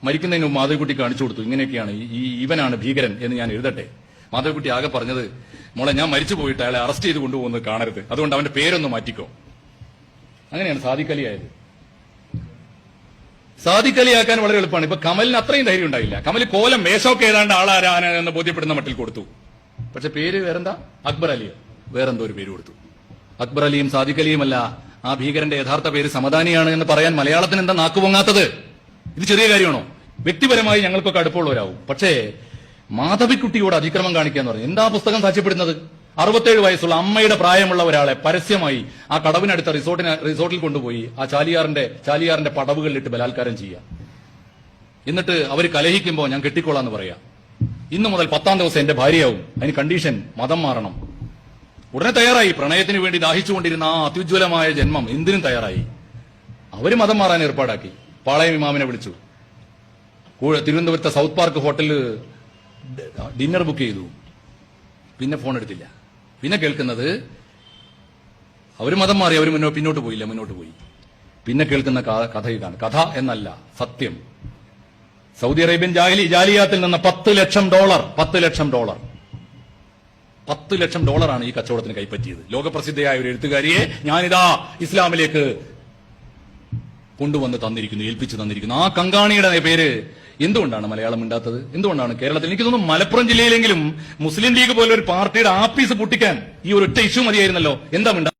മരിക്കുന്നതിന് മുമ്പ് മാധവിക്കുട്ടി കാണിച്ചു കൊടുത്തു, ഇങ്ങനെയൊക്കെയാണ് ഇവനാണ് ഭീകരൻ എന്ന് ഞാൻ എഴുതട്ടെ. മാധവിക്കുട്ടി ആകെ പറഞ്ഞത്, മോളെ ഞാൻ മരിച്ചു പോയിട്ട് അയാളെ അറസ്റ്റ് ചെയ്ത് കൊണ്ടുപോകുന്നത് കാണരുത്, അതുകൊണ്ട് അവന്റെ പേരൊന്ന് മാറ്റിക്കോ. അങ്ങനെയാണ് സാദിഖ് അലി ആയത്. സാദിഖ് അലി ആക്കാൻ വളരെ എളുപ്പമാണ്. ഇപ്പൊ കമലിന് അത്രയും ധൈര്യം ഉണ്ടായില്ല. കമൽ കോലം വേഷമൊക്കെ ഏതാണ്ട് ആളാരാണ് എന്ന് ബോധ്യപ്പെടുന്ന മട്ടിൽ കൊടുത്തു. പക്ഷെ പേര് വേറെന്താ, അക്ബർ അലി വേറെന്തോ ഒരു പേര് കൊടുത്തു. അക്ബർ അലിയും സാദിഖ് അലിയുമല്ല, ആ ഭീകരന്റെ യഥാർത്ഥ പേര് സമദാനിയാണ് എന്ന് പറയാൻ മലയാളത്തിന് എന്താ നാക്കുപൊങ്ങാത്തത്? ഇത് ചെറിയ കാര്യമാണോ? വ്യക്തിപരമായി ഞങ്ങൾക്കൊക്കെ അടുപ്പമുള്ളവരാവും. പക്ഷേ മാധവിക്കുട്ടിയോട് അതിക്രമം കാണിക്കാന്ന് പറഞ്ഞു. എന്താ പുസ്തകം സാക്ഷ്യപ്പെടുന്നത്? 67 വയസ്സുള്ള അമ്മയുടെ പ്രായമുള്ള ഒരാളെ പരസ്യമായി ആ കടവിനടുത്ത റിസോർട്ടിൽ കൊണ്ടുപോയി ആ ചാലിയാറിന്റെ പടവുകളിലിട്ട് ബലാത്കാരം ചെയ്യുക. എന്നിട്ട് അവർ കലഹിക്കുമ്പോൾ ഞാൻ കെട്ടിക്കോളാന്ന് പറയാം. ഇന്നു മുതൽ 10ാം ദിവസം എന്റെ ഭാര്യയാവും, അതിന് കണ്ടീഷൻ മതം മാറണം. ഉടനെ തയ്യാറായി. പ്രണയത്തിന് വേണ്ടി ദാഹിച്ചുകൊണ്ടിരുന്ന ആ അത്യുജ്വലമായ ജന്മം എന്തിനും തയ്യാറായി. അവര് മതം മാറാൻ ഏർപ്പാടാക്കി. പാളയം ഇമാമിനെ വിളിച്ചു. തിരുവനന്തപുരത്തെ സൗത്ത് പാർക്ക് ഹോട്ടലിൽ ഡിന്നർ ബുക്ക് ചെയ്തു. പിന്നെ ഫോൺ എടുത്തില്ല. പിന്നെ കേൾക്കുന്നത് അവര് മതം മാറി, അവര് പിന്നോട്ട് പോയി. പിന്നെ കേൾക്കുന്ന കഥ ഇതാണ്. കഥ എന്നല്ല, സത്യം. സൗദി അറേബ്യൻ ജാലിയാത്തിൽ നിന്ന് $10 ലക്ഷം $10 ലക്ഷം ഈ കച്ചവടത്തിന് കൈപ്പറ്റിയത്. ലോകപ്രസിദ്ധയായ ഒരു എഴുത്തുകാരിയെ ഞാനിതാ ഇസ്ലാമിലേക്ക് കൊണ്ടുവന്ന് തന്നിരിക്കുന്നു, ഏൽപ്പിച്ചു തന്നിരിക്കുന്നു. ആ കങ്കാണിയുടെ പേര് എന്തുകൊണ്ടാണ് മലയാളം മിണ്ടാത്തത്? എന്തുകൊണ്ടാണ് കേരളത്തിൽ? എനിക്ക് തോന്നുന്നു മലപ്പുറം ജില്ലയിലെങ്കിലും മുസ്ലിം ലീഗ് പോലെ ഒരു പാർട്ടിയുടെ ആഫീസ് പൊട്ടിക്കാൻ ഈ ഒരു ഒറ്റ ഇഷ്യൂ മതിയായിരുന്നല്ലോ. എന്താ മിണ്ടാ